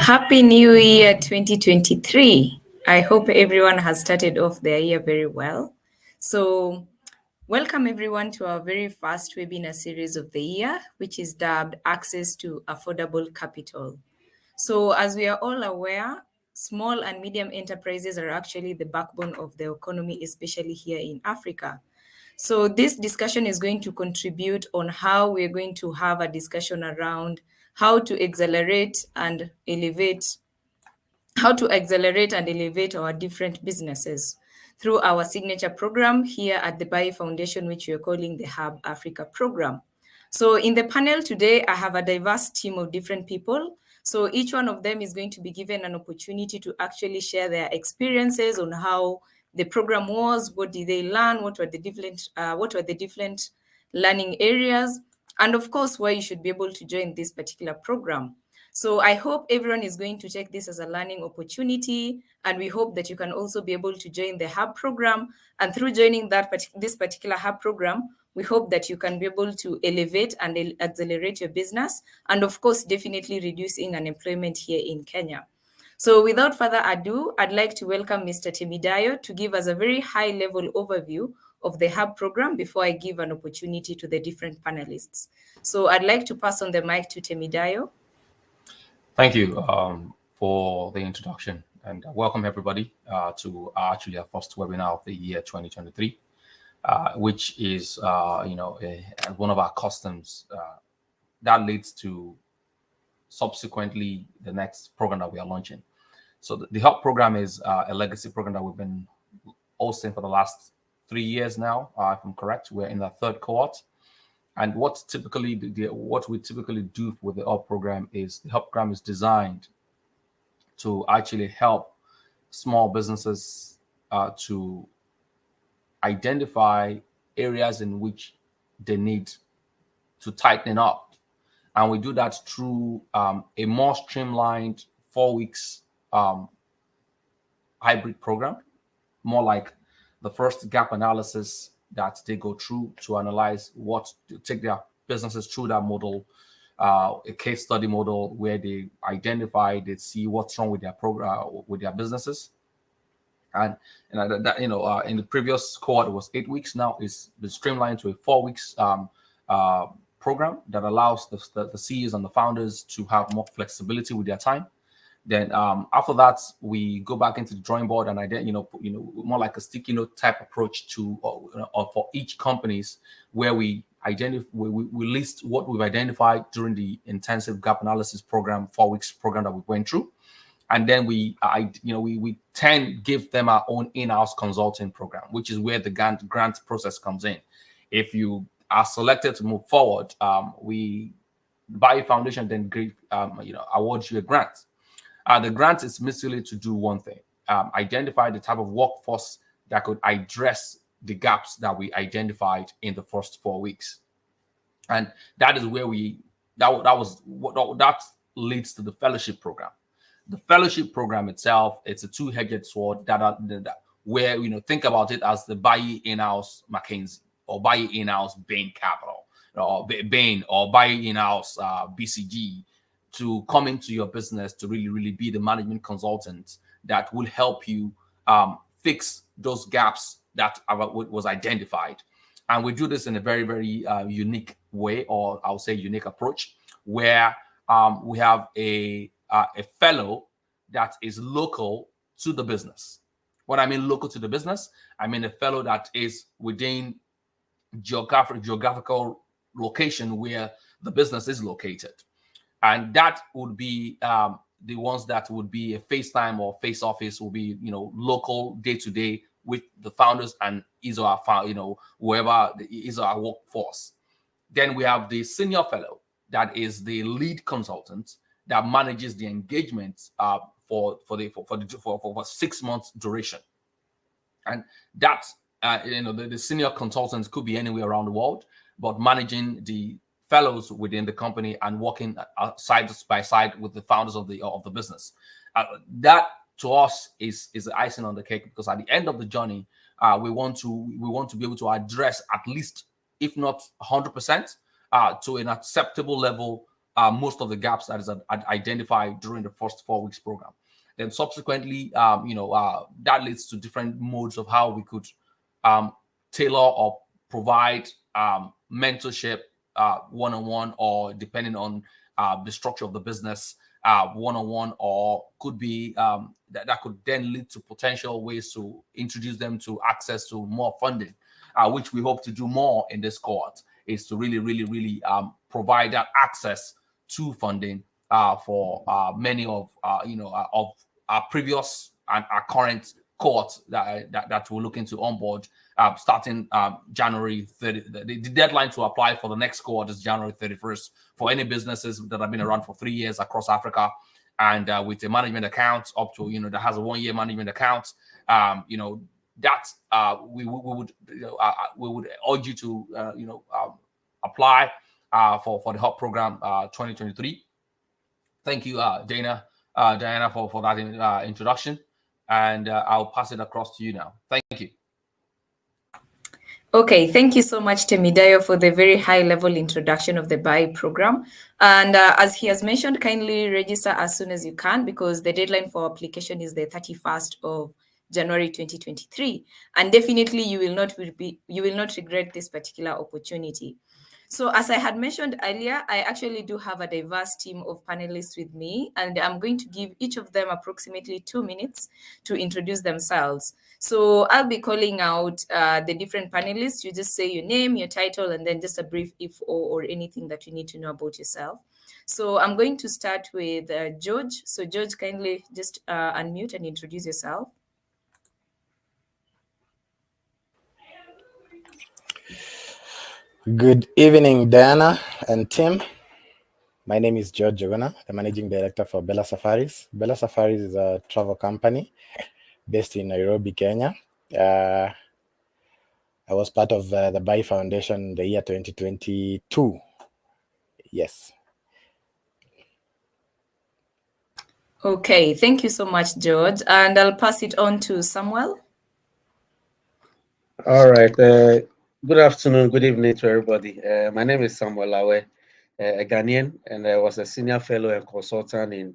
Happy New Year 2023. I hope everyone has started off their year very well. So, welcome everyone to our very first webinar series of the year, which is dubbed Access to Affordable Capital. So, as we are all aware, small and medium enterprises are actually the backbone of the economy, especially here in Africa. So, this discussion is going to contribute on how we're going to have a discussion around how to accelerate and elevate our different businesses through our signature program here at the BAYI Foundation, which we are calling the TheHub Africa program. So in the panel today, I have a diverse team of different people. So each one of them is going to be given an opportunity to actually share their experiences on how the program was, what did they learn, what were the different learning areas, and of course, why you should be able to join this particular program. So I hope everyone is going to take this as a learning opportunity, and we hope that you can also be able to join the Hub program. And through joining this particular Hub program, we hope that you can be able to elevate and accelerate your business, and of course, definitely reducing unemployment here in Kenya. So without further ado, I'd like to welcome Mr. Temidayo to give us a very high-level overview of the Hub program before I give an opportunity to the different panelists. So I'd like to pass on the mic to Temidayo. Thank you for the introduction, and welcome everybody to our first webinar of the year 2023, which is one of our customs that leads to subsequently the next program that we are launching. So the HELP program is a legacy program that we've been hosting for the last 3 years now, if I'm correct. We're in the third cohort. And what we typically do with the HELP program is the HELP program is designed to actually help small businesses to identify areas in which they need to tighten up. And we do that through a more streamlined 4 weeks hybrid program, more like the first gap analysis that they go through to analyze to take their businesses through that model, a case study model where they identify, they see what's wrong with their program, with their businesses. And in the previous cohort, it was 8 weeks. Now it's been streamlined to a 4 weeks program that allows the CEOs and the founders to have more flexibility with their time. Then after that, we go back into the drawing board and more like a sticky note type approach to for each companies, where we list what we've identified during the intensive gap analysis program, 4 weeks program that we went through, and then we give them our own in-house consulting program, which is where the grant process comes in. If you are selected to move forward, BAYI Foundation then awards you a grant. The grant is basically to do one thing: identify the type of workforce that could address the gaps that we identified in the first 4 weeks, and that is where that leads to the fellowship program. The fellowship program itself, it's a two-edged sword where think about it as the BAYI in-house McKinsey, or BAYI in-house Bain Capital, or Bain, or BAYI in-house BCG, to come into your business to really be the management consultant that will help you fix those gaps that was identified. And we do this in a very, very unique way, or I'll say unique approach, where we have a fellow that is local to the business. When I mean local to the business, I mean a fellow that is within geographical location where the business is located. And that would be the ones that would be a FaceTime or face office, will be local day to day with the founders and whoever is our workforce. Then we have the senior fellow that is the lead consultant that manages the engagement for 6 months duration. And that the senior consultants could be anywhere around the world, but managing the fellows within the company and working side by side with the founders of the business. That to us is the icing on the cake, because at the end of the journey, we want to be able to address at least, if not 100%, to an acceptable level, most of the gaps that is identified during the first 4 weeks program. Then subsequently, that leads to different modes of how we could tailor or provide mentorship one-on-one, or depending on the structure of the business, one-on-one, or could be that could then lead to potential ways to introduce them to access to more funding, which we hope to do more in this cohort, is to really provide that access to funding for many of our previous and our current cohorts that we're looking to onboard starting January 30. The deadline to apply for the next cohort is January 31st for any businesses that have been around for 3 years across Africa, and with a management account up to that has a 1-year management account. We would urge you to apply for the HUB program 2023. Thank you, Diana, for that introduction, and I'll pass it across to you now. Thank you. Okay, thank you so much, Temidayo, for the very high-level introduction of the BAYI program. And as he has mentioned, kindly register as soon as you can, because the deadline for application is the 31st of January 2023. And definitely you will not regret this particular opportunity. So as I had mentioned earlier, I actually do have a diverse team of panelists with me, and I'm going to give each of them approximately 2 minutes to introduce themselves. So I'll be calling out the different panelists. You just say your name, your title, and then just a brief if or anything that you need to know about yourself. So I'm going to start with George. So George, kindly just unmute and introduce yourself. Good evening, Diana and Tim. My name is George Jogona, the Managing Director for Bella Safaris. Bella Safaris is a travel company based in Nairobi, Kenya. I was part of the BAYI Foundation in the year 2022. Yes. Okay, thank you so much, George. And I'll pass it on to Samuel. All right. Good afternoon, good evening to everybody. My name is Samuel Awe, a Ghanaian, and I was a senior fellow and consultant in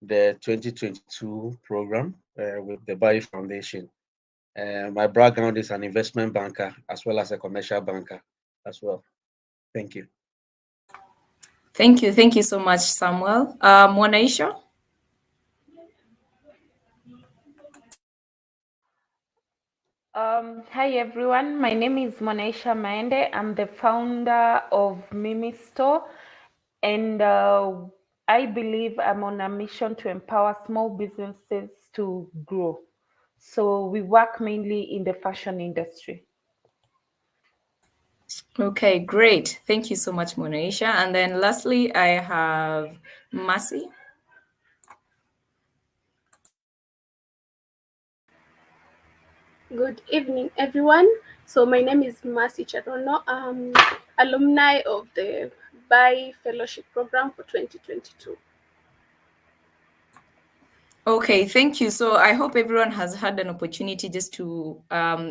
the 2022 program with the BAYI Foundation. My background is an investment banker as well as a commercial banker as well. Thank you. Thank you so much, Samuel. Mwanaisha? Hi everyone, my name is Mwanaisha Maende. I'm the founder of Mimi Store, and I believe I'm on a mission to empower small businesses to grow. So we work mainly in the fashion industry. Okay, great. Thank you so much, Mwanaisha. And then lastly, I have Mercy. Good evening, everyone. So my name is Mercy Charono. I'm alumni of the BAYI Fellowship Program for 2022. Okay, thank you. So I hope everyone has had an opportunity just to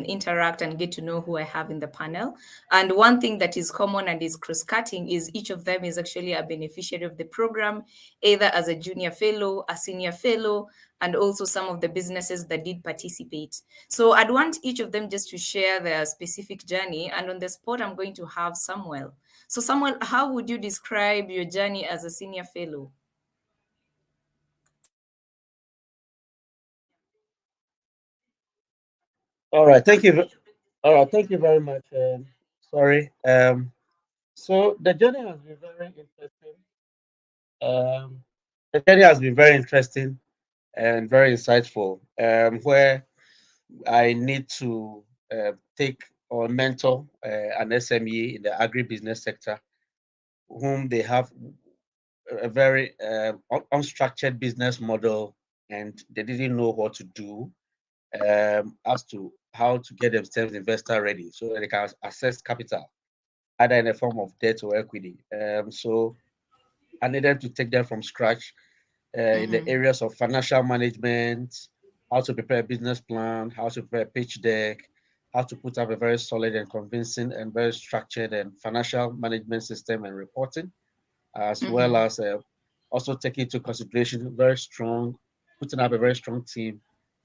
interact and get to know who I have in the panel. And one thing that is common and is cross-cutting is each of them is actually a beneficiary of the program, either as a junior fellow, a senior fellow, and also some of the businesses that did participate. So I'd want each of them just to share their specific journey. And on the spot, I'm going to have Samuel. So Samuel, how would you describe your journey as a senior fellow? All right. Thank you. All right. Thank you very much. Sorry. So the journey has been very interesting. The journey has been very interesting and very insightful. Where I need to take or mentor an SME in the agribusiness sector, whom they have a very unstructured business model, and they didn't know what to do as to how to get themselves investor ready so that they can access capital, either in the form of debt or equity. So I needed to take them from scratch in the areas of financial management, how to prepare a business plan, how to prepare a pitch deck, how to put up a very solid and convincing and very structured and financial management system and reporting. as well as also taking into consideration putting up a very strong team,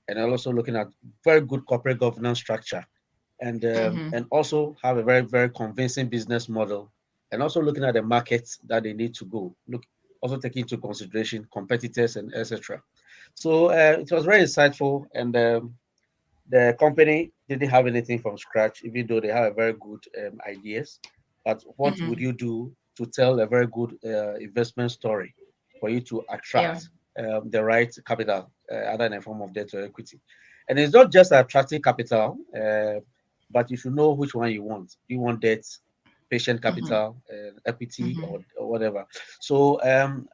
and also looking at very good corporate governance structure, and also have a very, very convincing business model, and also looking at the markets that they need to go. Also taking into consideration competitors and etc. So it was very insightful, and the company didn't have anything from scratch, even though they have a very good ideas. But what would you do to tell a very good investment story for you to Yeah. attract the right capital, either in the form of debt or equity? And it's not just attracting capital, but you should know which one you want. Do you want debt, patient capital, equity, or whatever? So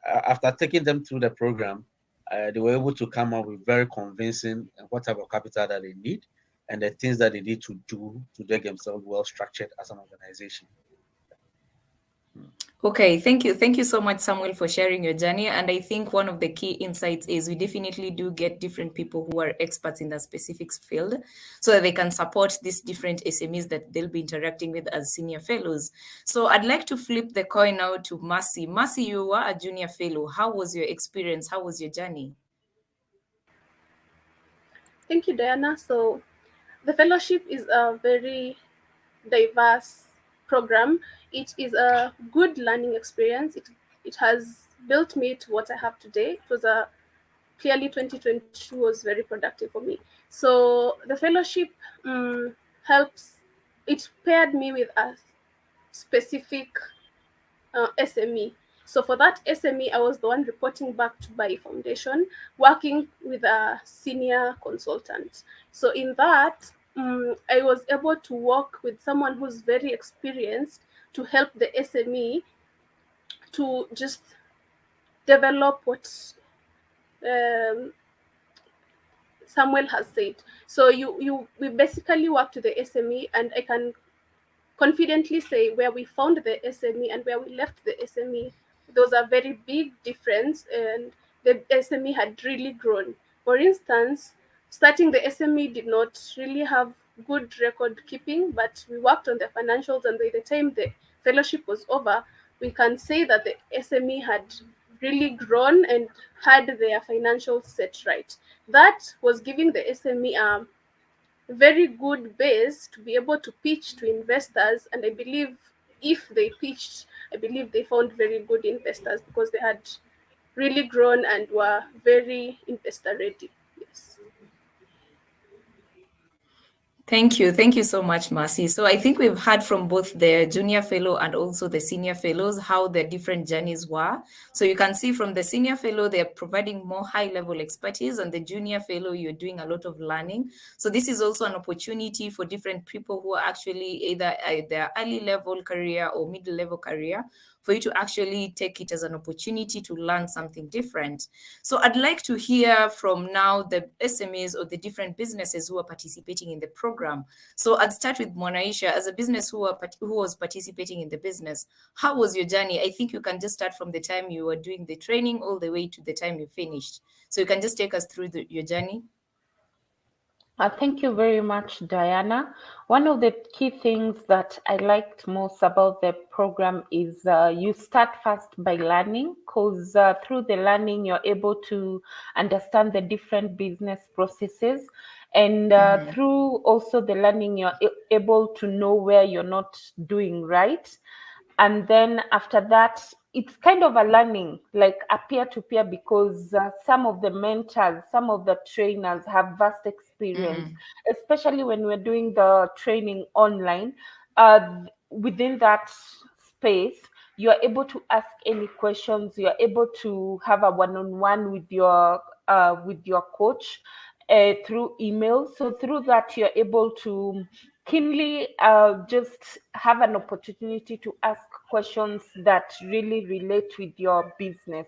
after taking them through the program, they were able to come up with very convincing what type of capital that they need and the things that they need to do to get themselves well structured as an organization. Okay, thank you. Thank you so much, Samuel, for sharing your journey. And I think one of the key insights is we definitely do get different people who are experts in the specific field so that they can support these different SMEs that they'll be interacting with as senior fellows. So I'd like to flip the coin now to Mercy. Mercy, you were a junior fellow. How was your experience? How was your journey? Thank you, Diana. So the fellowship is a very diverse program. It is a good learning experience. It has built me to what I have today. It was a clearly 2022 was very productive for me. So the fellowship helps. It paired me with a specific SME. So for that SME, I was the one reporting back to BAYI Foundation, working with a senior consultant. So in that, I was able to work with someone who's very experienced to help the SME to just develop what um, Samuel has said. So we basically work to the SME, and I can confidently say where we found the SME and where we left the SME, there was a very big difference, and the SME had really grown. For instance, starting the SME did not really have good record keeping, but we worked on the financials, and by the time the fellowship was over, we can say that the SME had really grown and had their financials set right. That was giving the SME very good base to be able to pitch to investors. And I believe if they pitched, I believe they found very good investors because they had really grown and were very investor ready. Yes. Thank you. Thank you so much, Mercy. So I think we've heard from both the junior fellow and also the senior fellows how their different journeys were. So you can see from the senior fellow, they're providing more high-level expertise, and the junior fellow, you're doing a lot of learning. So this is also an opportunity for different people who are actually either at their early level career or middle level career for you to actually take it as an opportunity to learn something different. So I'd like to hear from now the SMEs or the different businesses who are participating in the program. So I'd start with Mwanaisha as a business who was participating in the business. How was your journey? I think you can just start from the time you were doing the training all the way to the time you finished. So you can just take us through your journey. Thank you very much, Diana. One of the key things that I liked most about the program is you start first by learning, because through the learning, you're able to understand the different business processes. And through also the learning, you're able to know where you're not doing right. And then after that, it's kind of a learning, like a peer-to-peer, because some of the mentors, some of the trainers have vast experience, especially when we're doing the training online. Within that space, you are able to ask any questions. You are able to have a one-on-one with your coach through email. So through that, you're able to keenly just have an opportunity to ask questions that really relate with your business.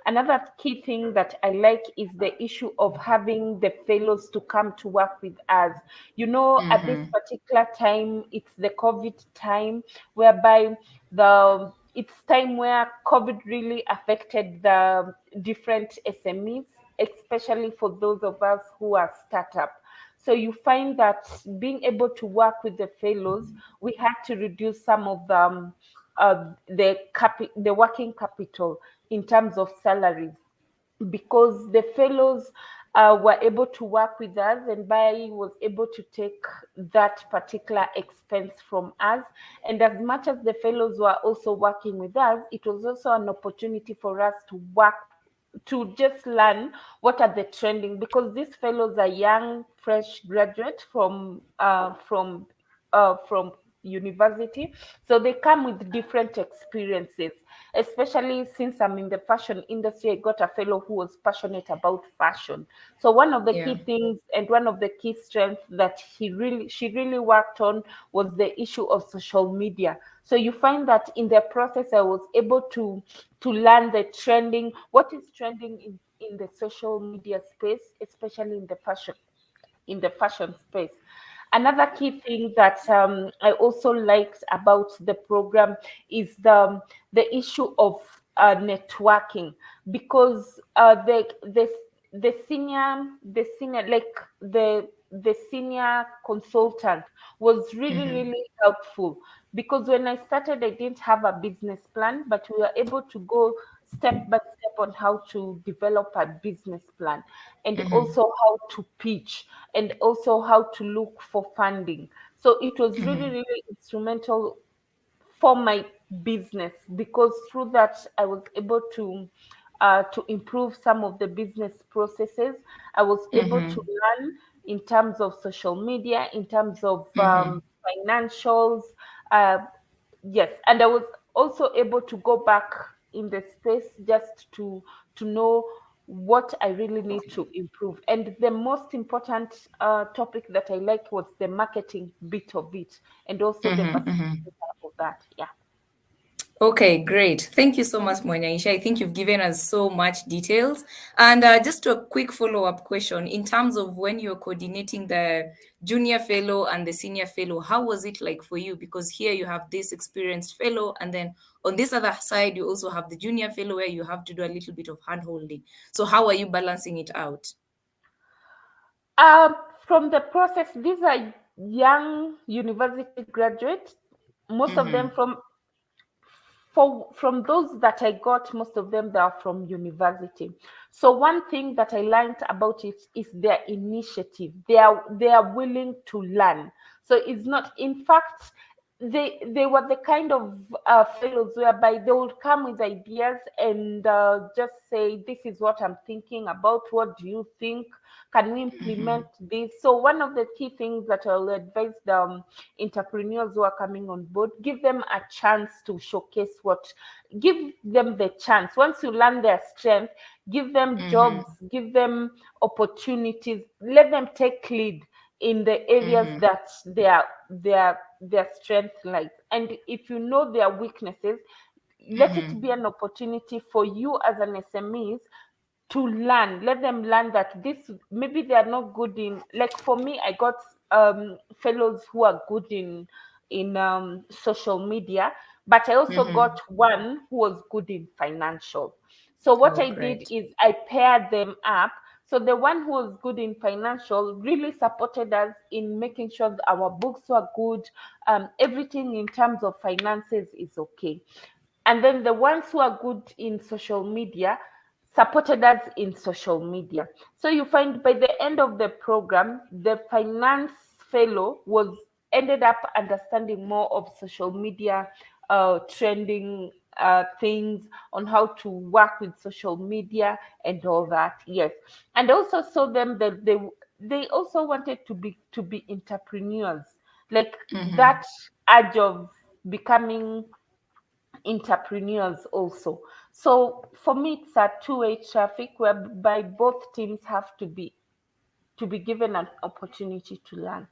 Another key thing that I like is the issue of having the fellows to come to work with us. You know, at this particular time, it's the COVID time, whereby it's time where COVID really affected the different SMEs, especially for those of us who are startup. So you find that being able to work with the fellows, we had to reduce some of the the working capital in terms of salaries, because the fellows were able to work with us, and BAYI was able to take that particular expense from us. And as much as the fellows were also working with us, it was also an opportunity for us to work, to just learn what are the trending, because these fellows are young, fresh graduates from university, so they come with different experiences. Especially since I'm in the fashion industry, I got a fellow who was passionate about fashion. So one of the Yeah. key things and one of the key strengths that she really worked on was the issue of social media. So you find that in the process, I was able to learn the trending, what is trending in the social media space, especially in the fashion space. Another key thing that I also liked about the program is the issue of networking, because the senior like the senior consultant was really helpful, because when I started, I didn't have a business plan, but we were able to go step by step on how to develop a business plan, and also how to pitch, and also how to look for funding. So it was really instrumental for my business, because through that I was able to improve some of the business processes. I was able to learn in terms of social media, in terms of financials. Uh, yes, and I was also able to go back in the space just to know what I really need to improve. And the most important topic that I liked was the marketing bit of it, and also the facilitator of that. Yeah. Okay, great. Thank you so much, Mwanaisha. I think you've given us so much details. And just a quick follow-up question. In terms of when you're coordinating the junior fellow and the senior fellow, how was it like for you? Because here you have this experienced fellow, and then on this other side, you also have the junior fellow where you have to do a little bit of hand-holding. So how are you balancing it out? From the process, these are young university graduates, most of them from those that I got, most of them they are from university. So one thing that I learned about it is their initiative. They are willing to learn. So it's not, in fact, they were the kind of fellows whereby they would come with ideas and just say, this is what I'm thinking about. What do you think? Can we implement this? So one of the key things that I'll advise the entrepreneurs who are coming on board, give them a chance to showcase give them the chance. Once you learn their strength, give them jobs, give them opportunities, let them take lead in the areas that their strength lies. And if you know their weaknesses, let it be an opportunity for you as an SMEs to learn. Let them learn that this, maybe they are not good in, like for me, I got fellows who are good in social media, but I also got one who was good in financial. So what Oh, I did great. is I paired them up. So the one who was good in financial really supported us in making sure that our books were good. Everything in terms of finances is okay. And then the ones who are good in social media supported us in social media. So you find by the end of the program, the finance fellow was ended up understanding more of social media trending things, on how to work with social media and all that. Yes, and also saw them that they also wanted to be entrepreneurs, like that urge of becoming entrepreneurs also. So for me, it's a two-way traffic whereby both teams have to be given an opportunity to learn.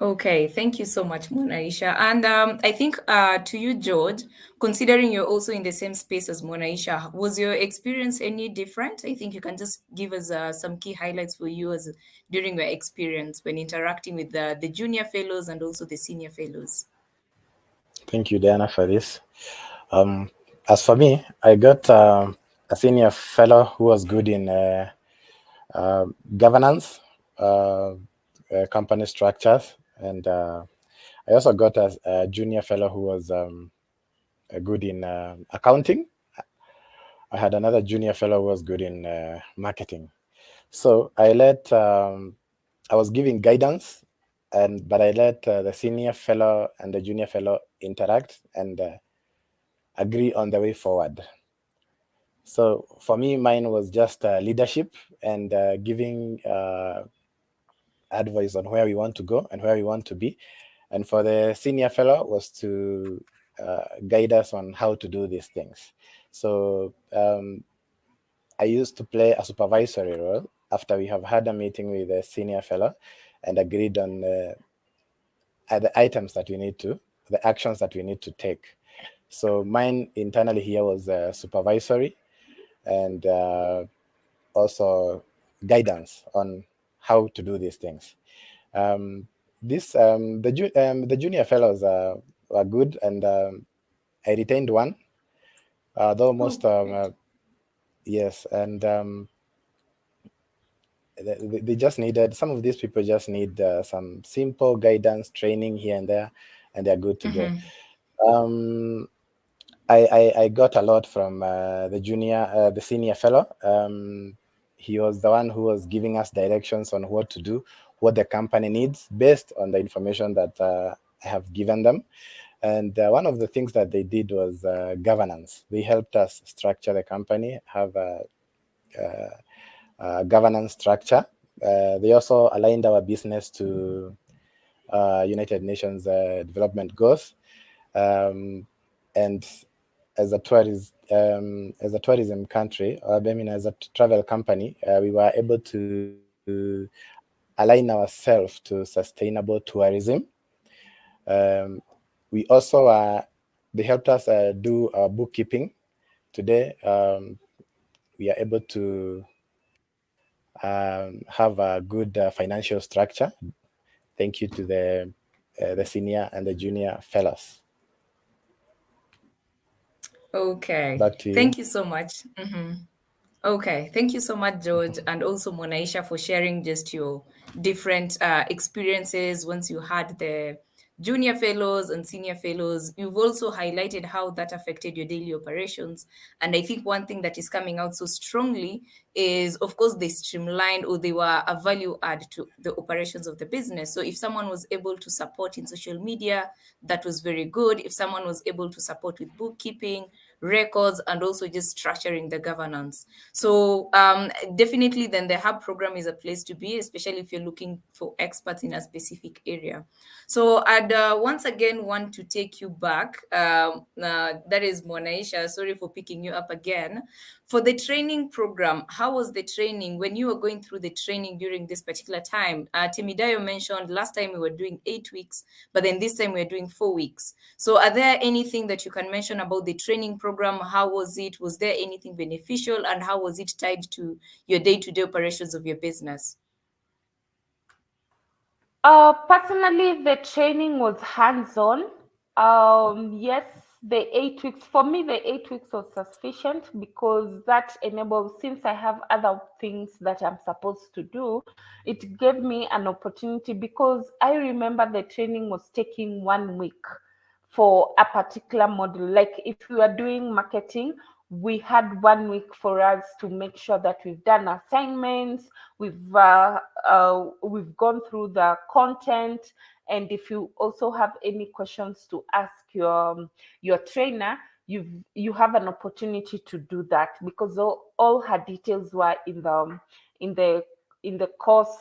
Okay, thank you so much, Monaisha. And I think to you, George, considering you're also in the same space as Monaisha, was your experience any different? I think you can just give us some key highlights for you as during your experience when interacting with the junior fellows and also the senior fellows. Thank you, Diana, for this. As for me, I got a senior fellow who was good in governance, company structures, and I also got a junior fellow who was good in accounting. I had another junior fellow who was good in marketing. So I was giving guidance, but I let the senior fellow and the junior fellow interact and agree on the way forward. So for me, mine was just leadership and giving advice on where we want to go and where we want to be. And for the senior fellow was to guide us on how to do these things. So I used to play a supervisory role after we have had a meeting with the senior fellow and agreed on the items that we need to, the actions that we need to take. So mine internally here was supervisory and also guidance on how to do these things. The junior fellows were good, and I retained one, though most yes, and they just needed, some of these people just need some simple guidance, training here and there, and they're good to go. I got a lot from the senior fellow. He was the one who was giving us directions on what to do, what the company needs based on the information that I have given them. And one of the things that they did was governance. They helped us structure the company, have a governance structure. They also aligned our business to United Nations development goals. And as a tourism country, or I mean, as a travel company, we were able to align ourselves to sustainable tourism. We also they helped us do bookkeeping. Today, we are able to have a good financial structure. Thank you to the senior and the junior fellows. Okay. Back to you. Thank you so much. Okay, thank you so much, George, and also Monaisha for sharing just your different experiences once you had the junior fellows and senior fellows. You've also highlighted how that affected your daily operations. And I think one thing that is coming out so strongly is, of course, they streamlined, or they were a value add to the operations of the business. So if someone was able to support in social media, that was very good. If someone was able to support with bookkeeping, records, and also just structuring the governance. So definitely then the hub program is a place to be, especially if you're looking for experts in a specific area. So I'd once again want to take you back. That is Monaisha. Sorry for picking you up again. For the training program, how was the training when you were going through the training during this particular time? Timidayo mentioned last time we were doing 8 weeks, but then this time we're doing 4 weeks. So are there anything that you can mention about the training program? How was it? Was there anything beneficial, and how was it tied to your day-to-day operations of your business? Personally, the training was hands-on. Yes, the 8 weeks, for me, the 8 weeks was sufficient because that enables, since I have other things that I'm supposed to do, it gave me an opportunity, because I remember the training was taking 1 week for a particular model. Like if we are doing marketing, we had 1 week for us to make sure that we've done assignments, we've gone through the content, and if you also have any questions to ask your trainer, you have an opportunity to do that, because all her details were in the in the course,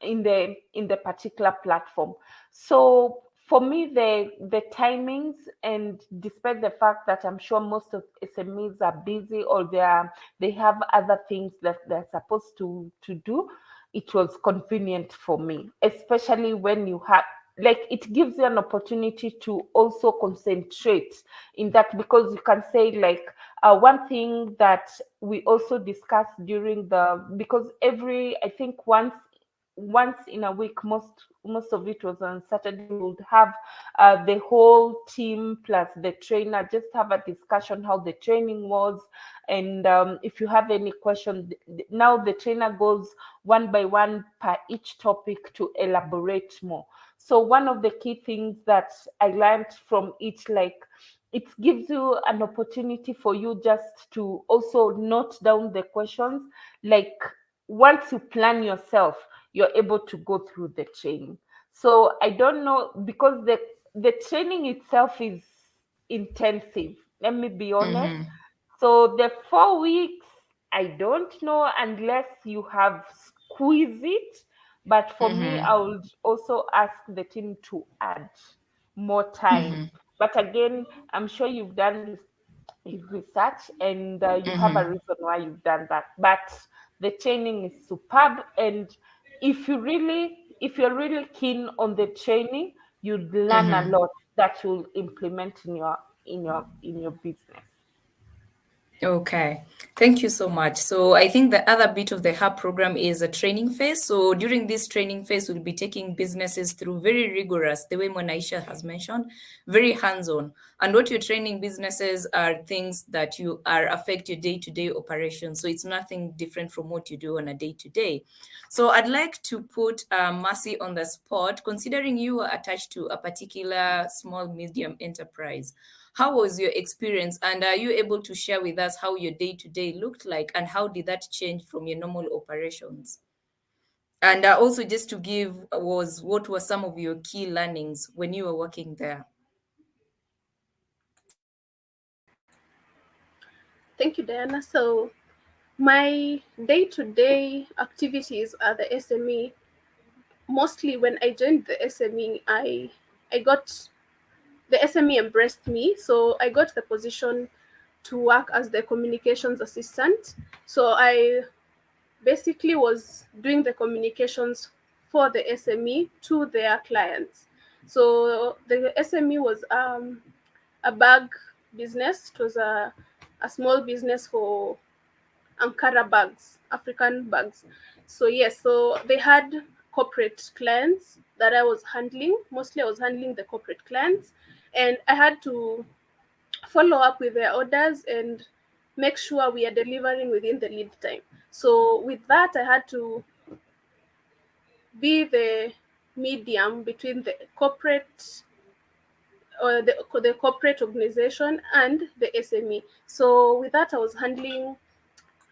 in the particular platform. So for me, the timings, and despite the fact that I'm sure most of SMEs are busy, or they have other things that they're supposed to do, it was convenient for me, especially when you have, like, it gives you an opportunity to also concentrate in that, because you can say, like, one thing that we also discussed during because I think once in a week, most of it was on Saturday, we would have the whole team plus the trainer just have a discussion how the training was, and if you have any question, now the trainer goes one by one per each topic to elaborate more. So one of the key things that I learned from it, like, it gives you an opportunity for you just to also note down the questions. Like once you plan yourself, you're able to go through the training. So I don't know, because the training itself is intensive, let me be honest. So the 4 weeks, I don't know unless you have squeezed it. But for me, I would also ask the team to add more time. But again, I'm sure you've done research, and you have a reason why you've done that. But the training is superb, and if you're really keen on the training, you'd learn a lot that you'll implement in your business. Okay, thank you so much. So I think the other bit of the hub program is a training phase. So during this training phase, we'll be taking businesses through very rigorous, the way Monaisha has mentioned, very hands-on. And what you're training businesses are things that you are affect your day-to-day operations. So it's nothing different from what you do on a day-to-day. So I'd like to put Mercy on the spot, considering you are attached to a particular small medium enterprise. How was your experience, and are you able to share with us how your day-to-day looked like, and how did that change from your normal operations? And also, just to give, what were some of your key learnings when you were working there? Thank you, Diana. So my day-to-day activities at the SME, mostly when I joined the SME, I got the SME embraced me, so I got the position to work as the communications assistant. So I basically was doing the communications for the SME to their clients. So the SME was a bag business. It was a small business for Ankara bags, African bags. So yes, so they had corporate clients that I was handling. Mostly I was handling the corporate clients, and I had to follow up with their orders and make sure we are delivering within the lead time. So with that, I had to be the medium between the corporate or the corporate organization and the SME. So with that, I was handling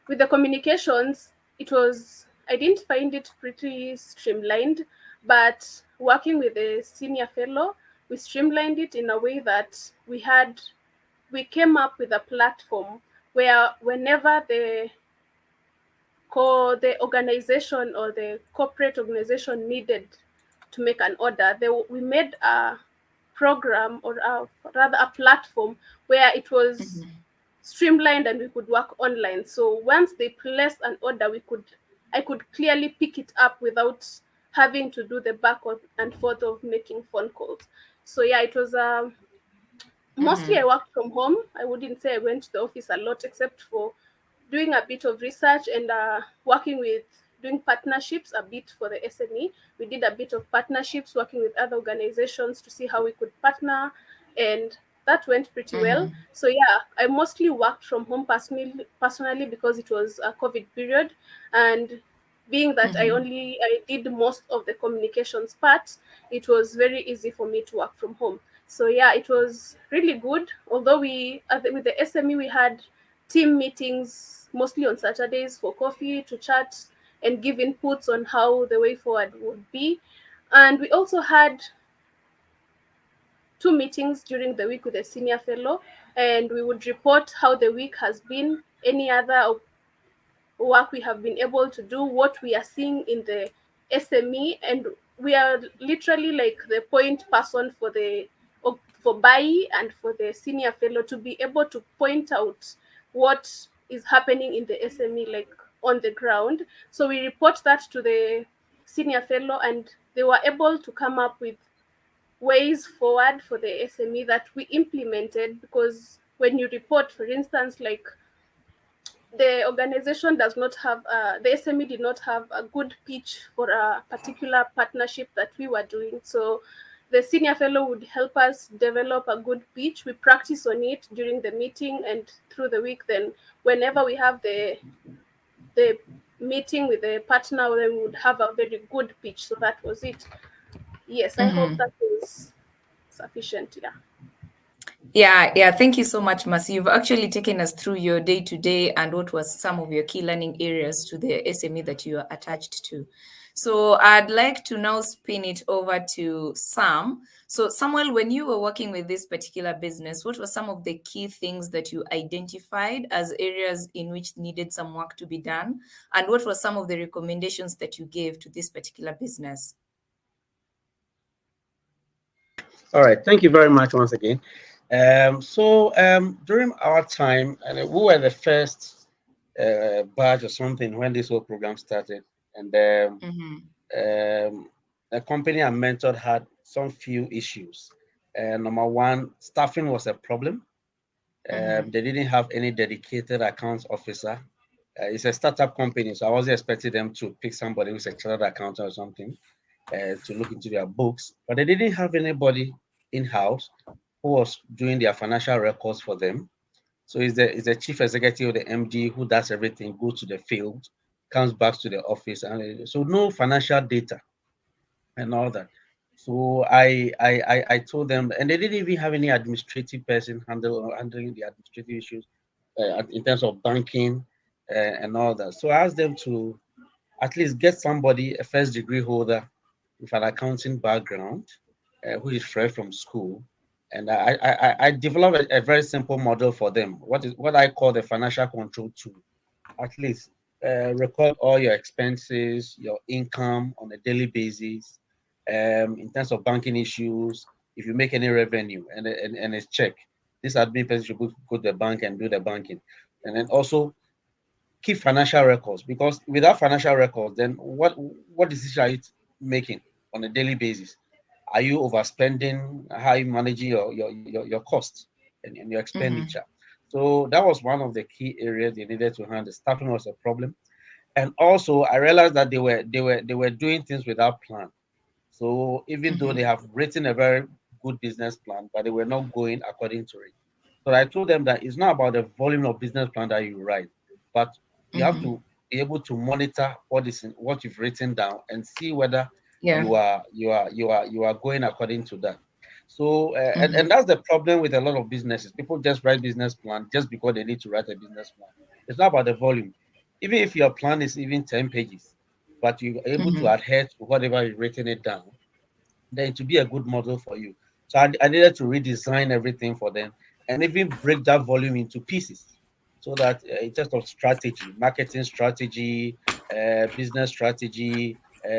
with the communications. I didn't find it pretty streamlined, but working with a senior fellow, we streamlined it in a way that we came up with a platform where whenever the organization or the corporate organization needed to make an order, we made a program, or rather a platform, where it was streamlined and we could work online. So once they placed an order, I could clearly pick it up without having to do the back and forth of making phone calls. So yeah, it was mostly I worked from home. I wouldn't say I went to the office a lot, except for doing a bit of research and doing partnerships a bit for the SME. We did a bit of partnerships, working with other organizations to see how we could partner, and that went pretty well. So yeah, I mostly worked from home personally because it was a COVID period, and being that I did most of the communications part, it was very easy for me to work from home. So yeah, it was really good. Although with the SME, we had team meetings mostly on Saturdays for coffee to chat and give inputs on how the way forward would be. And we also had 2 meetings during the week with a senior fellow, and we would report how the week has been, any other work we have been able to do, what we are seeing in the SME, and we are literally like the point person for BAYI and for the senior fellow to be able to point out what is happening in the SME, like on the ground. So we report that to the senior fellow, and they were able to come up with ways forward for the SME that we implemented. Because when you report, for instance, like the organization does not have the SME did not have a good pitch for a particular partnership that we were doing. So the senior fellow would help us develop a good pitch. We practice on it during the meeting and through the week. Then whenever we have the meeting with the partner, then we would have a very good pitch. So that was it. Yes, I hope that was sufficient. Yeah. Yeah. Thank you so much, Mercy. You've actually taken us through your day to day and what was some of your key learning areas to the SME that you are attached to. So I'd like to now spin it over to Sam. So Samuel, when you were working with this particular business, what were some of the key things that you identified as areas in which needed some work to be done? And what were some of the recommendations that you gave to this particular business? All right, thank you very much once again. During our time, and we were the first batch or something when this whole program started, and the company I mentored had some few issues. Number one, staffing was a problem. They didn't have any dedicated accounts officer. It's a startup company, so I wasn't expecting them to pick somebody who's a chartered accountant or something to look into their books, but they didn't have anybody in-house who was doing their financial records for them. So it's the chief executive or the MD who does everything, goes to the field, comes back to the office, and so no financial data and all that. So I told them, and they didn't even have any administrative person handling the administrative issues in terms of banking and all that. So I asked them to at least get somebody, a first degree holder with an accounting background, who is fresh from school. And I developed a very simple model for them. What I call the financial control tool. At least record all your expenses, your income on a daily basis. In terms of banking issues, if you make any revenue and it's check, this admin person should go to the bank and do the banking. And then also keep financial records, because without financial records, then what decision are you making on a daily basis? Are you overspending? How are you managing your costs and your expenditure? So that was one of the key areas they needed to handle. Staffing was a problem, and also I realized that they were doing things without plan. So even though they have written a very good business plan, but they were not going according to it. So I told them that it's not about the volume of business plan that you write, but you have to be able to monitor what you've written down and see whether Yeah. you are going according to that. So and that's the problem with a lot of businesses. People just write business plan just because they need to write a business plan. It's not about the volume. Even if your plan is even 10 pages, but you're able to adhere to whatever you've written it down, then it will be a good model for you. So I needed to redesign everything for them and even break that volume into pieces so that in terms of strategy, marketing strategy, business strategy,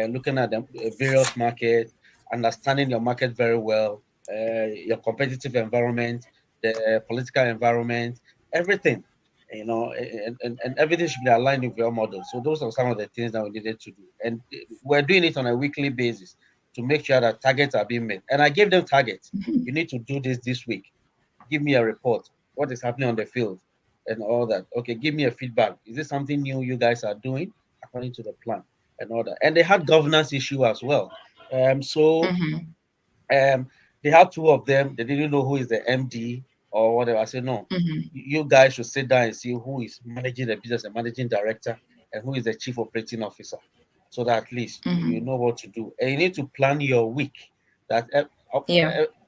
looking at the various markets, understanding your market very well, your competitive environment, the political environment, everything, and everything should be aligned with your model. So those are some of the things that we needed to do. And we're doing it on a weekly basis to make sure that targets are being met. And I gave them targets. You need to do this week. Give me a report. What is happening on the field and all that. Okay, give me a feedback. Is this something new you guys are doing according to the plan and all that? And they had governance issue as well. They had two of them. They didn't know who is the MD or whatever. I said, no, you guys should sit down and see who is managing the business, the managing director, and who is the chief operating officer, so that at least you know what to do. And you need to plan your week. That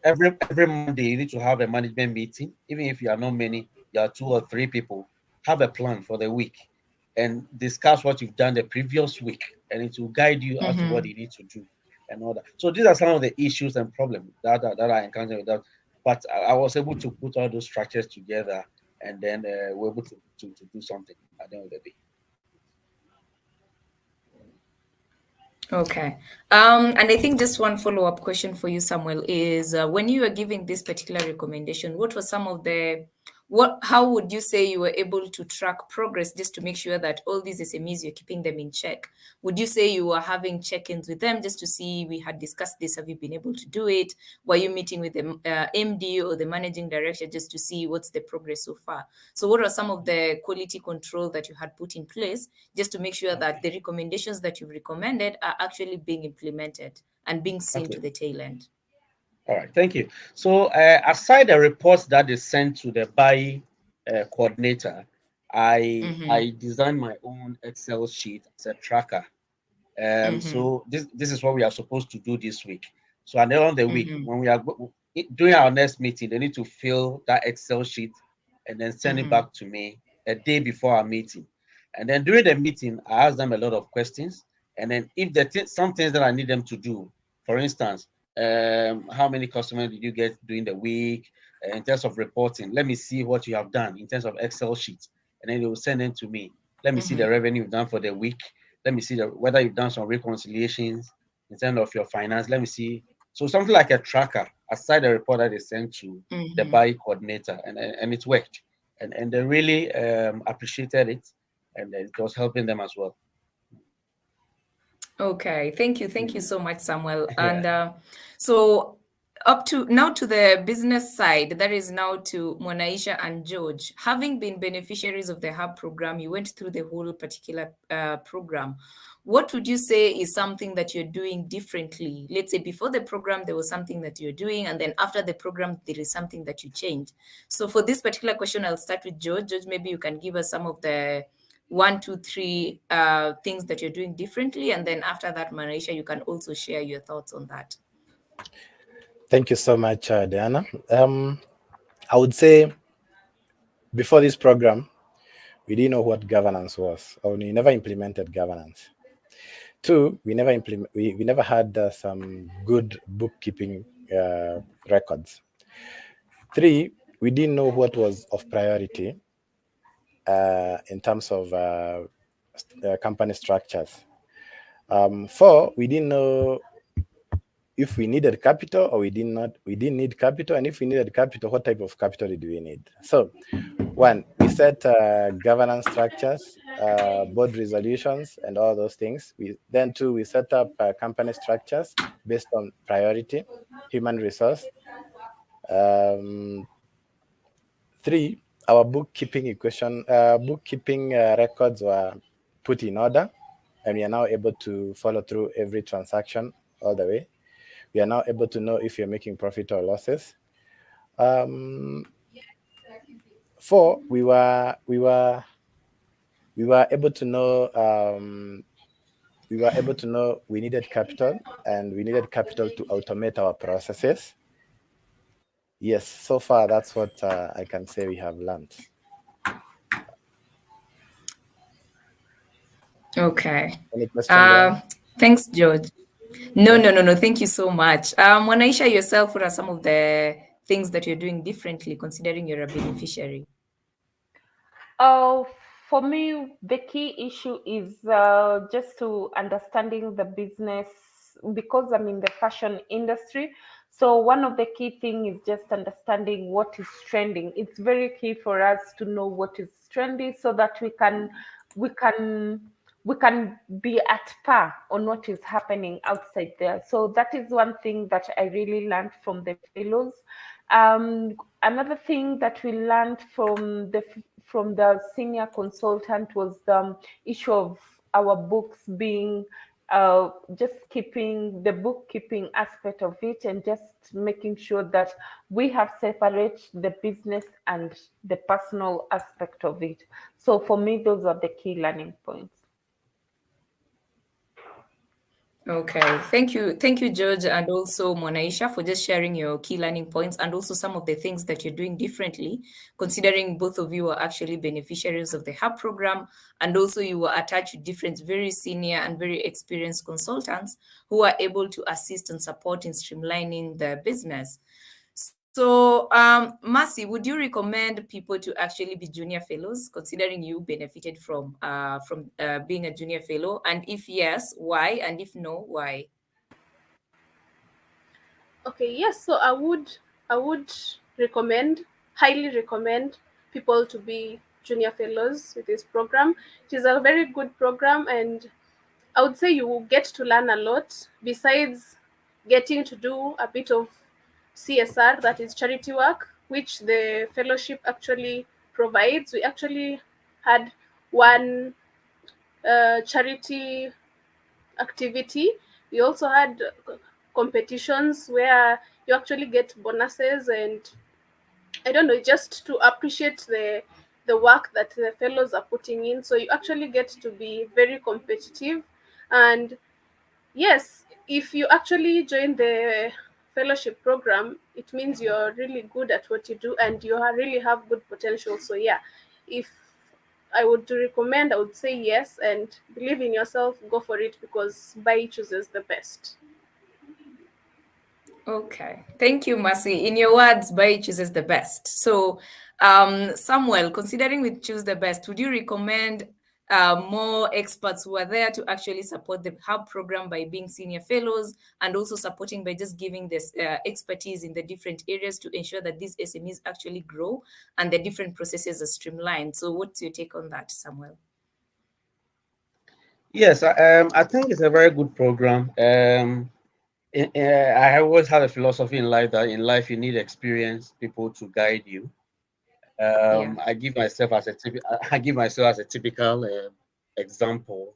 every Monday you need to have a management meeting. Even if you are not many, you are 2 or 3 people. Have a plan for the week and discuss what you've done the previous week, and it will guide you as to what you need to do and all that. So these are some of the issues and problems that I encountered with that. But I was able to put all those structures together, and then we're able to do something at the end of the day. Okay. And I think just one follow-up question for you, Samuel, is when you were giving this particular recommendation, what were some of how would you say you were able to track progress just to make sure that all these SMEs, you're keeping them in check? Would you say you were having check-ins with them just to see, we had discussed this, have you been able to do it? Were you meeting with the MD or the managing director just to see what's the progress so far? So what are some of the quality control that you had put in place just to make sure that the recommendations that you've recommended are actually being implemented and being seen to the tail end? All right, thank you. So aside the reports that they sent to the BAYI coordinator, I designed my own Excel sheet as a tracker. So this is what we are supposed to do this week. So at the end of the week, when we are during our next meeting, they need to fill that Excel sheet and then send it back to me a day before our meeting. And then during the meeting, I ask them a lot of questions. And then if there's some things that I need them to do, for instance, how many customers did you get during the week? In terms of reporting, let me see what you have done in terms of Excel sheets. And then they will send them to me. Let me see the revenue you've done for the week. Let me see whether you've done some reconciliations in terms of your finance. Let me see. So something like a tracker aside the report that they sent to the BAYI coordinator, and it worked. And they really appreciated it, and it was helping them as well. Okay, thank you so much, Samuel. And so up to now to the business side, that is now to Monaisha and George. Having been beneficiaries of the Hub program, you went through the whole particular program. What would you say is something that you're doing differently? Let's say before the program, there was something that you're doing, and then after the program, there is something that you changed. So for this particular question, I'll start with George. George, maybe you can give us some of the 1, 2, 3 things that you're doing differently, and then after that, Marisha, you can also share your thoughts on that. Thank you so much, Diana. I would say before this program, we didn't know what governance was, or we never implemented governance. 2, we never had some good bookkeeping records. 3, we didn't know what was of priority in terms of company structures. 4, we didn't know if we needed capital or we didn't need capital, and if we needed capital, what type of capital did we need? So 1, we set governance structures, board resolutions, and all those things. Then 2, we set up company structures based on priority, human resource. 3, our bookkeeping records were put in order, and we are now able to follow through every transaction all the way. We are now able to know if you're making profit or losses. 4, we were able to know we needed capital, and we needed capital to automate our processes. Yes, so far that's what I can say we have learned. Okay. Any question? Thanks, George. No. Thank you so much. Monaisha, yourself, what are some of the things that you're doing differently, considering you're a beneficiary? For me, the key issue is just to understanding the business, because I'm in the fashion industry. So one of the key things is just understanding what is trending. It's very key for us to know what is trending so that we can be at par on what is happening outside there. So that is one thing that I really learned from the fellows. Another thing that we learned from the senior consultant was the issue of our books being just keeping the bookkeeping aspect of it, and just making sure that we have separated the business and the personal aspect of it. So for me, those are the key learning points. Okay, thank you, George, and also Monaisha, for just sharing your key learning points and also some of the things that you're doing differently, considering both of you are actually beneficiaries of the Hub program, and also you were attached to different very senior and very experienced consultants who are able to assist and support in streamlining the business. So, Mercy, would you recommend people to actually be junior fellows, considering you benefited from being a junior fellow? And if yes, why? And if no, why? Okay, yes. So I would highly recommend people to be junior fellows with this program. It is a very good program, and I would say you will get to learn a lot besides getting to do a bit of CSR, that is charity work, which the fellowship actually provides. We actually had one charity activity. We also had competitions where you actually get bonuses, and I don't know, just to appreciate the work that the fellows are putting in. So you actually get to be very competitive. And yes, if you actually join the fellowship program, it means you're really good at what you do and you really have good potential. So yeah, if I would recommend, I would say yes, and believe in yourself, go for it, because BAYI chooses the best. Okay. Thank you, Mercy. In your words, BAYI chooses the best. So, Samuel, considering we choose the best, would you recommend more experts who are there to actually support the Hub program by being senior fellows, and also supporting by just giving this expertise in the different areas to ensure that these SMEs actually grow and the different processes are streamlined? So what's your take on that, Samuel? Yes, I think it's a very good program. I always had a philosophy in life that in life you need experienced people to guide you. Yeah. I give myself as a I give myself as a typical example.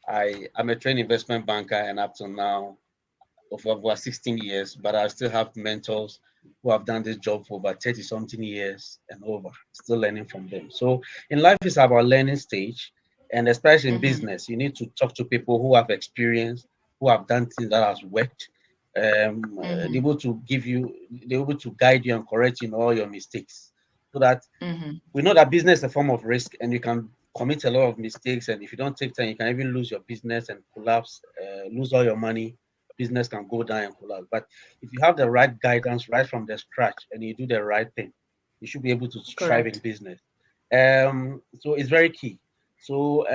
I'm a trained investment banker, and up to now, of over 16 years, but I still have mentors who have done this job for over 30 something years and over, still learning from them. So in life, it's about learning stage, and especially in business, you need to talk to people who have experience, who have done things that has worked, they're able to they're able to guide you and correct you in all your mistakes, so that we know that business is a form of risk, and you can commit a lot of mistakes. And if you don't take time, you can even lose your business and collapse, lose all your money. Business can go down and collapse. But if you have the right guidance right from the scratch and you do the right thing, you should be able to thrive in Correct. business. So it's very key. So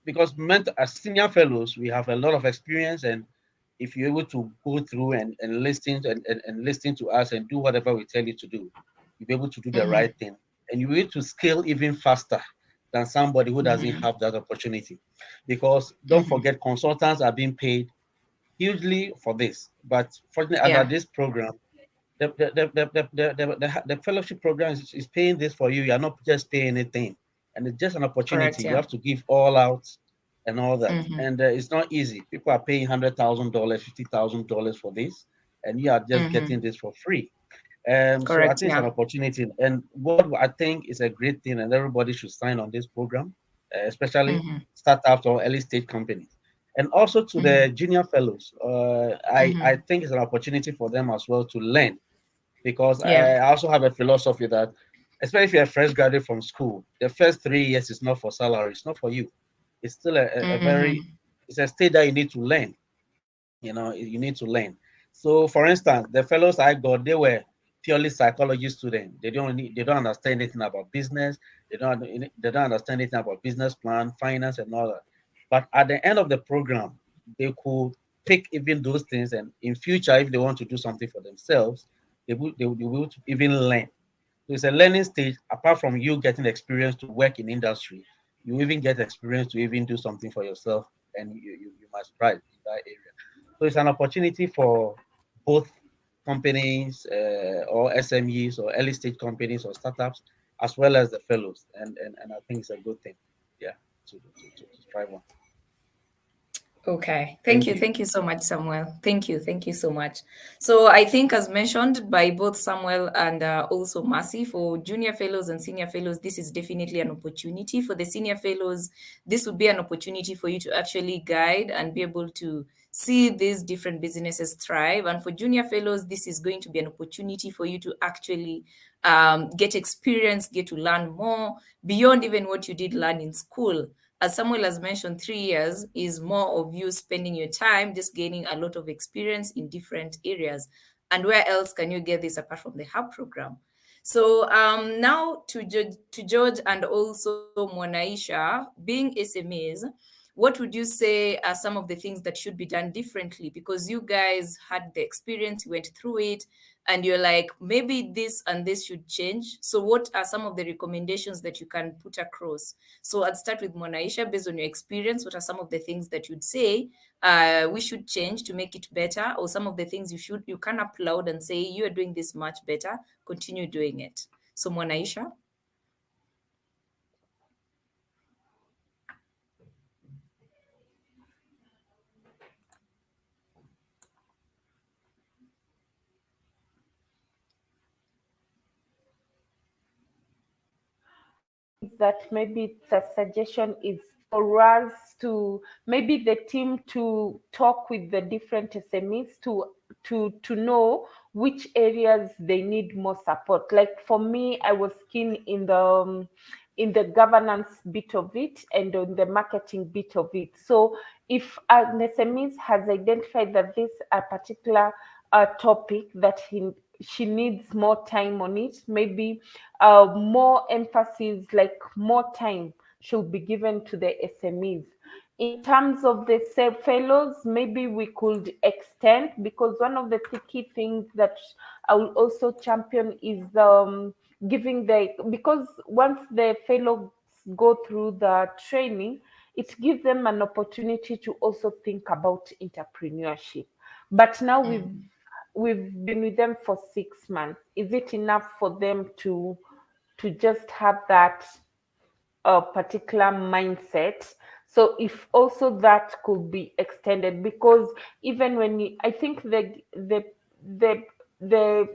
because as senior fellows, we have a lot of experience, and if you're able to go through and listen and listen to us and do whatever we tell you to do, you'll be able to do the right thing, and you'll be able to scale even faster than somebody who doesn't have that opportunity. Because don't forget, consultants are being paid hugely for this. But fortunately, under Yeah. this program, the fellowship program is paying this for you. You're not just paying anything, and it's just an opportunity. Correct. You Yeah. have to give all out and all that, and it's not easy. People are paying $100,000, $50,000 for this, and you are just getting this for free. So I Correct. think it's an Yeah. opportunity, and what I think is a great thing, and everybody should sign on this program, especially startups or early stage companies, and also to the junior fellows. I think it's an opportunity for them as well to learn, because Yeah. I also have a philosophy that, especially if you're a fresh graduate from school, the first 3 years is not for salary, it's not for you. It's still a very, it's a state that you need to learn. You need to learn. So, for instance, the fellows I got, they were purely psychology students. They don't understand anything about business. They don't understand anything about business plan, finance, and all that. But at the end of the program, they could pick even those things, and in future, if they want to do something for themselves, they will even learn. So it's a learning stage. Apart from you getting experience to work in industry, you even get experience to even do something for yourself, and you must thrive in that area. So it's an opportunity for both companies, or SMEs, or early stage companies or startups, as well as the fellows. And I think it's a good thing. Yeah, to strive on. Okay. Thank Thank you. you. Thank you so much, Samuel. Thank you. Thank you so much. So I think, as mentioned by both Samuel and also Mercy, for junior fellows and senior fellows, this is definitely an opportunity. For the senior fellows, this would be an opportunity for you to actually guide and be able to see these different businesses thrive. And for junior fellows, this is going to be an opportunity for you to actually get experience, get to learn more beyond even what you did learn in school. As Samuel has mentioned, 3 years is more of you spending your time just gaining a lot of experience in different areas. And where else can you get this apart from the Hub program? So now to George and also Mwanaisha, being SMEs, what would you say are some of the things that should be done differently? Because you guys had the experience, you went through it, and you're like, maybe this and this should change. So what are some of the recommendations that you can put across? So I'd start with Mwanaisha. Based on your experience, what are some of the things that you'd say we should change to make it better, or some of the things you can applaud and say you are doing this much better, continue doing it? So Mwanaisha. That maybe it's a suggestion is for us to, maybe the team, to talk with the different SMEs to know which areas they need more support. Like for me, I was keen in the governance bit of it and on the marketing bit of it. So if an SMEs has identified that this a particular topic that she needs more time on it, maybe more emphasis, like more time should be given to the SMEs. In terms of the fellows, maybe we could extend, because one of the key things that I will also champion is giving because once the fellows go through the training, it gives them an opportunity to also think about entrepreneurship. But now we've been with them for 6 months. Is it enough for them to just have that particular mindset? So if also that could be extended, because even when I think the the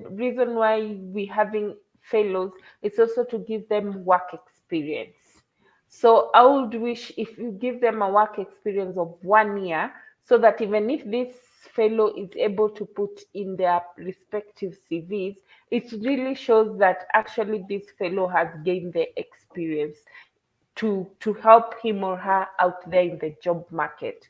reason why we having fellows is also to give them work experience. So I would wish if you give them a work experience of 1 year, so that even if this fellow is able to put in their respective CVs, it really shows that actually this fellow has gained the experience to help him or her out there in the job market.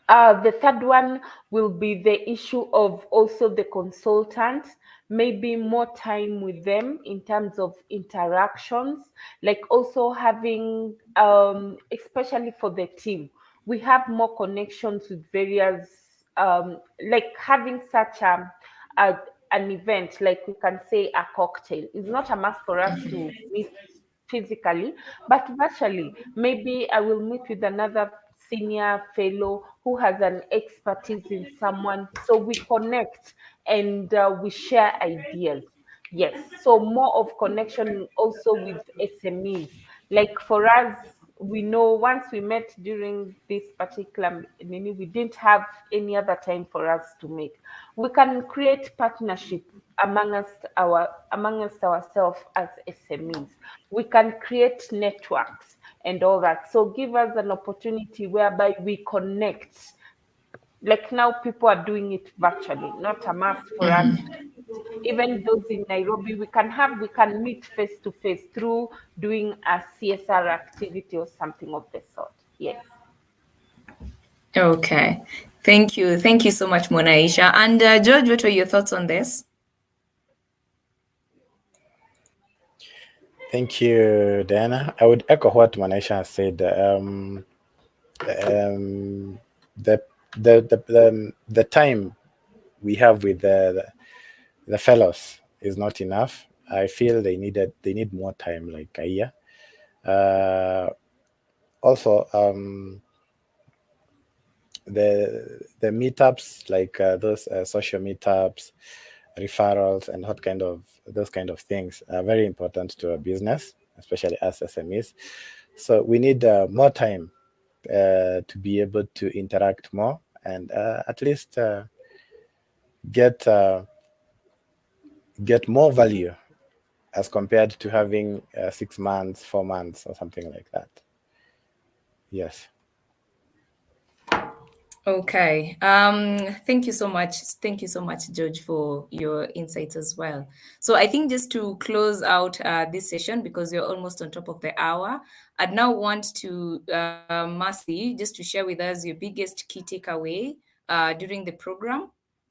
The third one will be the issue of also the consultant, maybe more time with them in terms of interactions, like also having, especially for the team, we have more connections with various, like having such a an event, like we can say a cocktail. It's not a must for us to meet physically, but virtually. Maybe I will meet with another senior fellow who has an expertise in someone. So we connect and we share ideas. Yes. So more of connection also with SMEs. Like for us, we know once we met during this particular meeting, we didn't have any other time for us to meet. We can create partnership amongst ourselves as SMEs. We can create networks and all that. So give us an opportunity whereby we connect. Like now, people are doing it virtually, not a must for us. Even those in Nairobi, we can meet face to face through doing a CSR activity or something of the sort. Yes. Okay. Thank you. Thank you so much, Monaisha. And George, what were your thoughts on this? Thank you, Diana. I would echo what Monaisha said. The time we have with the fellows is not enough. I feel they need more time, like a year. Also, the meetups, like those social meetups, referrals, and those kind of things are very important to a business, especially as SMEs. So we need more time to be able to interact more and at least get more value as compared to having 6 months, 4 months, or something like that. Yes. Okay. Thank you so much. Thank you so much, George, for your insights as well. So I think just to close out this session, because we're almost on top of the hour, I'd now want to, Mercy, just to share with us your biggest key takeaway during the program.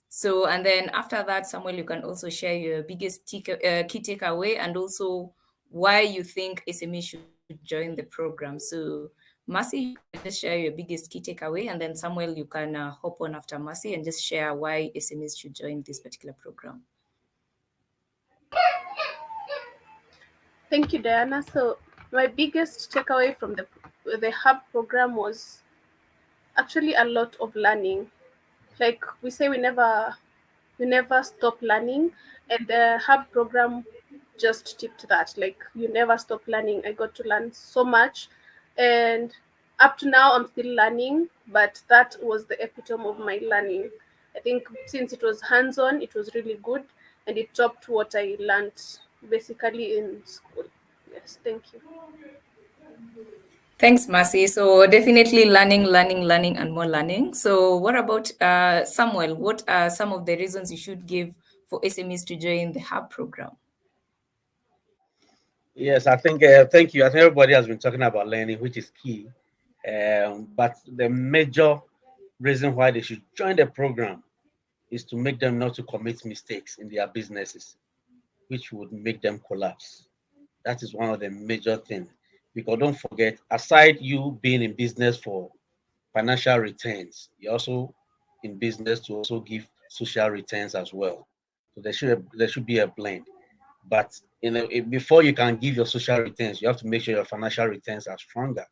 So, and then after that, Samuel, you can also share your biggest key takeaway and also why you think SME should join the program. So, Mercy, you can just share your biggest key takeaway, and then Samuel, you can hop on after Mercy and just share why SMEs should join this particular program. Thank you, Diana. So my biggest takeaway from the Hub program was actually a lot of learning. Like we say, we never stop learning, and the Hub program just tipped that. Like you never stop learning. I got to learn so much, and up to now I'm still learning, but that was the epitome of my learning. I think since it was hands-on, it was really good, and it topped what I learned basically in school. Yes, thank you. Thanks, Mercy. So definitely learning, and more learning. So what about Samuel? What are some of the reasons you should give for SMEs to join the Hub program? Yes, I think, thank you. I think everybody has been talking about learning, which is key. But the major reason why they should join the program is to make them not to commit mistakes in their businesses, which would make them collapse. That is one of the major things. Because don't forget, aside you being in business for financial returns, you're also in business to also give social returns as well. So there should be a blend. But before you can give your social returns, you have to make sure your financial returns are stronger.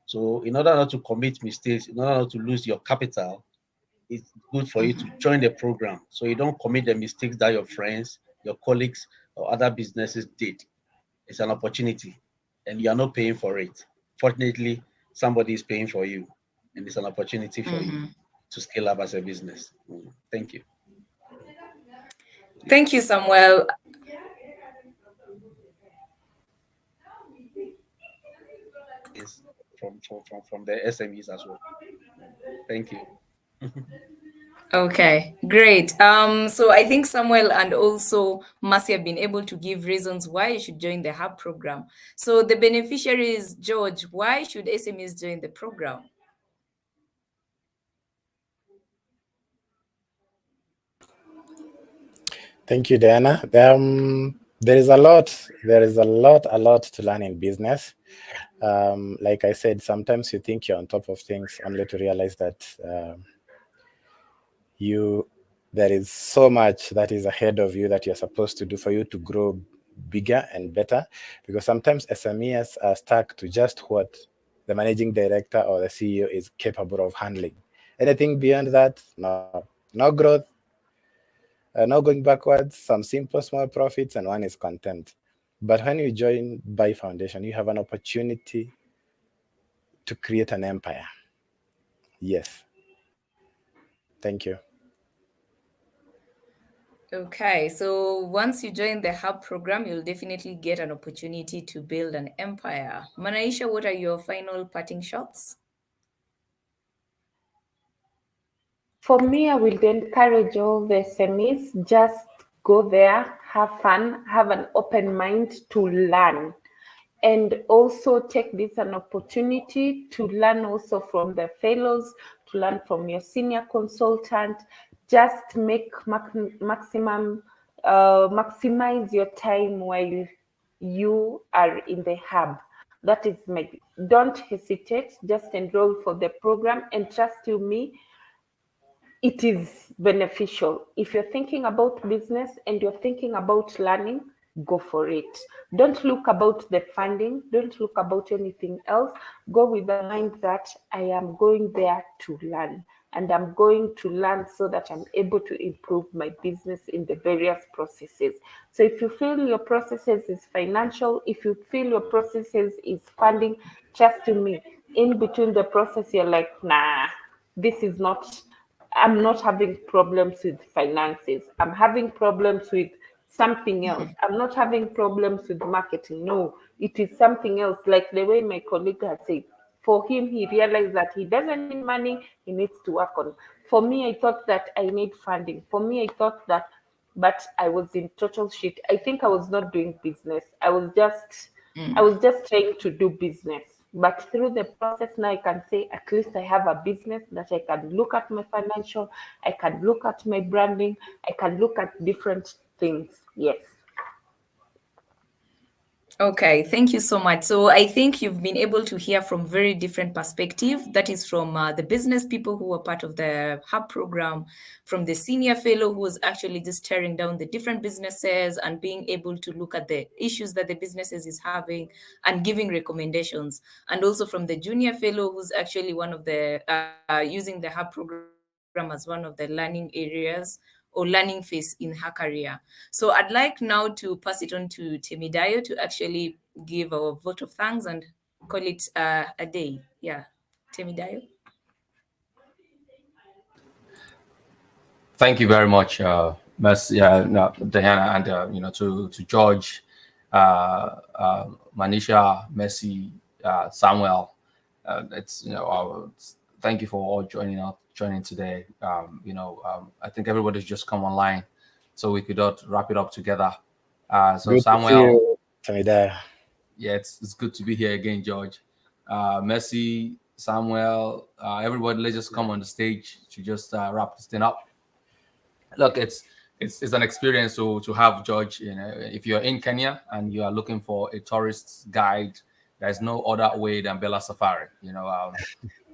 So in order not to commit mistakes, in order not to lose your capital, it's good for you to join the program so you don't commit the mistakes that your friends, your colleagues, or other businesses did. It's an opportunity and you are not paying for it. Fortunately, somebody is paying for you, and it's an opportunity for you to scale up as a business. Thank you. Thank you, Samuel. It's from the SMEs as well. Thank you. Okay, great. So I think Samuel and also Mercy have been able to give reasons why you should join the Hub program. So the beneficiaries, George, why should SMEs join the program? Thank you, Diana. There is a lot to learn in business. Like I said, sometimes you think you're on top of things only to realize that there is so much that is ahead of you that you're supposed to do for you to grow bigger and better. Because sometimes SMEs are stuck to just what the managing director or the CEO is capable of handling. Anything beyond that, no growth, no going backwards, some simple small profits, and one is content. But when you join BAYI Foundation, you have an opportunity to create an empire. Yes. Thank you. Okay, so once you join the Hub program, you'll definitely get an opportunity to build an empire. Manaisha, what are your final parting shots? For me, I will encourage all the SMEs, just go there, have fun, have an open mind to learn. And also take this an opportunity to learn also from the fellows, to learn from your senior consultant. Just make maximize your time while you are in the hub. That is don't hesitate, just enroll for the program, and trust you me, it is beneficial. If you're thinking about business and you're thinking about learning, go for it. Don't look about the funding, don't look about anything else. Go with the mind that I am going there to learn, and I'm going to learn so that I'm able to improve my business in the various processes. So if you feel your processes is financial, if you feel your processes is funding, trust me, in between the process, you're like, nah, this is not, I'm not having problems with finances. I'm having problems with something else. I'm not having problems with marketing. No, it is something else. Like the way my colleague has said, for him, he realized that he doesn't need money, he needs to work on. For me, I thought that I need funding. For me, I thought that, but I was in total shit. I think I was not doing business. I was just trying to do business. But through the process now, I can say at least I have a business that I can look at my financial, I can look at my branding, I can look at different things. Yes. Okay, thank you so much. So I think you've been able to hear from very different perspective. That is from the business people who were part of the Hub program, from the senior fellow who was actually just tearing down the different businesses and being able to look at the issues that the businesses is having and giving recommendations. And also from the junior fellow who's actually one of the using the Hub program as one of the learning areas or learning phase in her career. So I'd like now to pass it on to Temidayo to actually give our vote of thanks and call it a day. Yeah, Temidayo. Thank you very much, Diana, and to George, Manisha, Mercy, Samuel, it's thank you for all joining today. I think everybody's just come online, so we could wrap it up together. So Good Samuel, to see you, Tamida. yeah, it's good to be here again, George. Messi, Samuel, everybody, let's just come on the stage to just wrap this thing up. Look, it's an experience to have George. If you're in Kenya and you are looking for a tourist guide, there's no other way than Bella Safari. If you're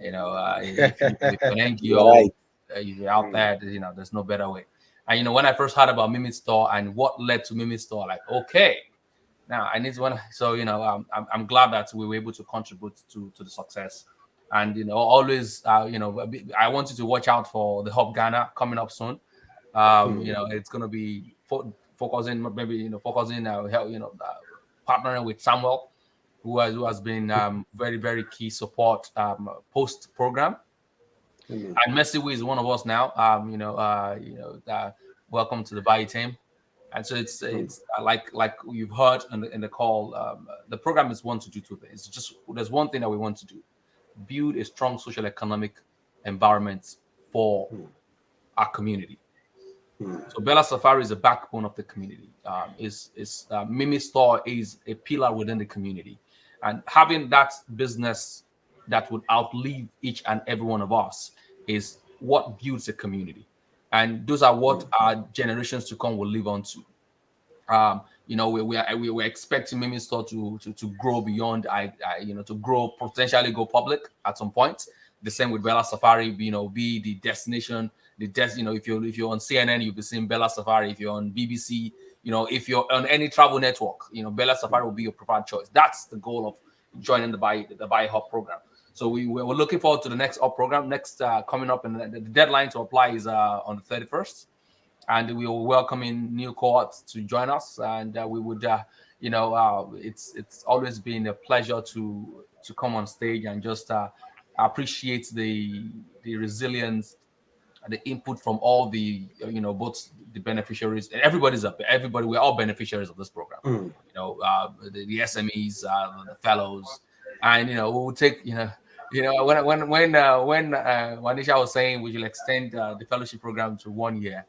an NGO, Right. if you're out there, there's no better way. And when I first heard about Mimi Store and what led to Mimi Store, like, okay, now I need one. So I'm glad that we were able to contribute to the success. And always, I want you to watch out for the Hub Ghana coming up soon. It's going to be focusing, maybe partnering with Samuel, who has been very, very key support post program. And Messi is one of us now. Welcome to the BAYI team. And so it's like you've heard in the call. The program is one to do two things. There's one thing that we want to do: build a strong social economic environment for our community. So Bella Safari is the backbone of the community. Mimi Store is a pillar within the community, and having that business that would outlive each and every one of us is what builds a community, and those are what our generations to come will live on to. We're expecting Mimi Store to grow beyond, to grow, potentially go public at some point. The same with Bella Safari, be the destination. If you're on CNN, you'll be seeing Bella Safari. If you're on BBC, if you're on any travel network, Bella Safari will be your preferred choice. That's the goal of joining the BAYI Hub program. So we're looking forward to the next Hub program coming up, and the deadline to apply is on the 31st. And we will welcome in new cohorts to join us, and we would, it's always been a pleasure to come on stage and just appreciate the resilience, the input from all the both the beneficiaries. Everybody, we're all beneficiaries of this program. The SMEs, the fellows, and we will take when Wanisha was saying we should extend the fellowship program to 1 year.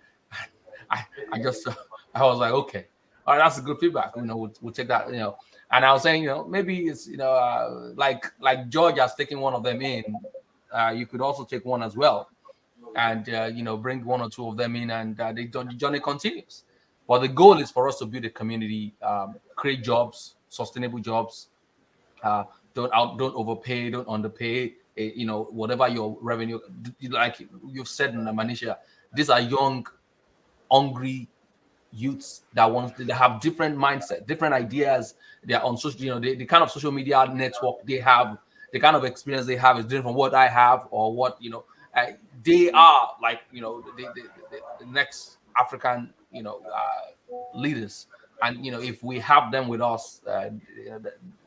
I was like, okay, all right, that's a good feedback. We'll take that. And I was saying, maybe it's like George has taken one of them in. You could also take one as well, and bring one or two of them in, and the journey continues. But the goal is for us to build a community, create jobs, sustainable jobs. Don't overpay, don't underpay. Whatever your revenue, like you've said, Manisha, these are young, hungry youths that have different mindset, different ideas. They are on social, the kind of social media network they have, the kind of experience they have is different from what I have, or what they are like. The next African leaders, and if we have them with us,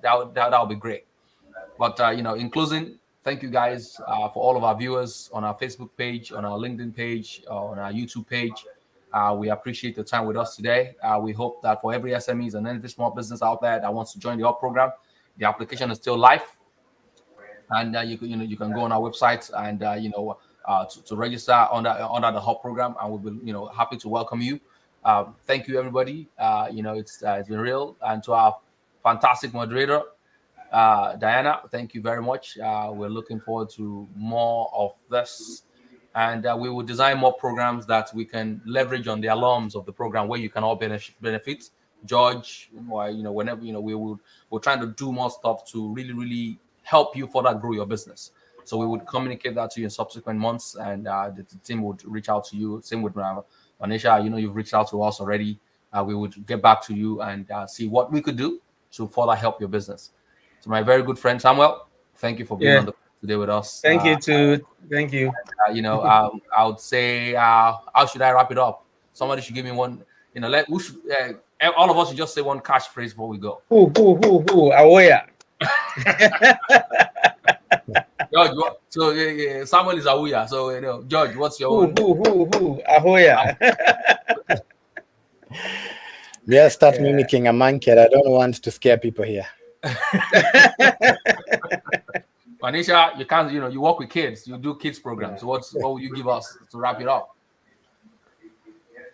that'll be great. But in closing, thank you guys for all of our viewers on our Facebook page, on our LinkedIn page, on our YouTube page. We appreciate the time with us today. We hope that for every SMEs and every small business out there that wants to join the Hub program, the application is still live, and you can go on our website and to register under the Hub program, and we'll be happy to welcome you. Thank you, everybody. It's been real, and to our fantastic moderator, Diana, thank you very much. We're looking forward to more of this. And we will design more programs that we can leverage on the alums of the program, where you can all benefit. George, whenever we're trying to do more stuff to really, really help you further grow your business. So we would communicate that to you in subsequent months, and the team would reach out to you. Same with Manisha. You've reached out to us already. We would get back to you and see what we could do to further help your business. So my very good friend Samuel, thank you for being on the today with us. Thank you too. Thank you. I would say, how should I wrap it up? Somebody should give me one. All of us should just say one catchphrase before we go. Who? Awoya. George, so Samuel is Awuya. So George, what's your own? Who? Ahoya. Yeah, start mimicking a monkey. I don't want to scare people here. Manisha, you can't, you work with kids, you do kids programs. So what will you give us to wrap it up?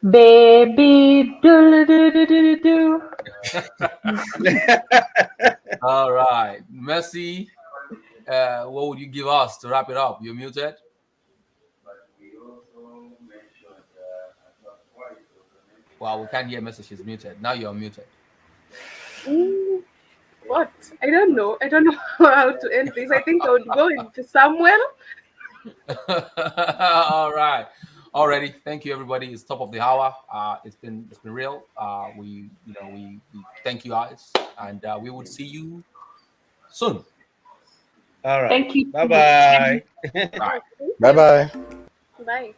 Baby, do do do do do. All right, Messi, what would you give us to wrap it up? You're muted. Wow, we can't hear Messi. She's muted. Now you're muted. What? I don't know. I don't know how to end this. I think I would go into Samuel. All right. Already. Thank you, everybody. It's top of the hour. It's been real. We thank you guys, and we would see you soon. All right. Thank you. Bye-bye. Bye. Bye bye. Bye.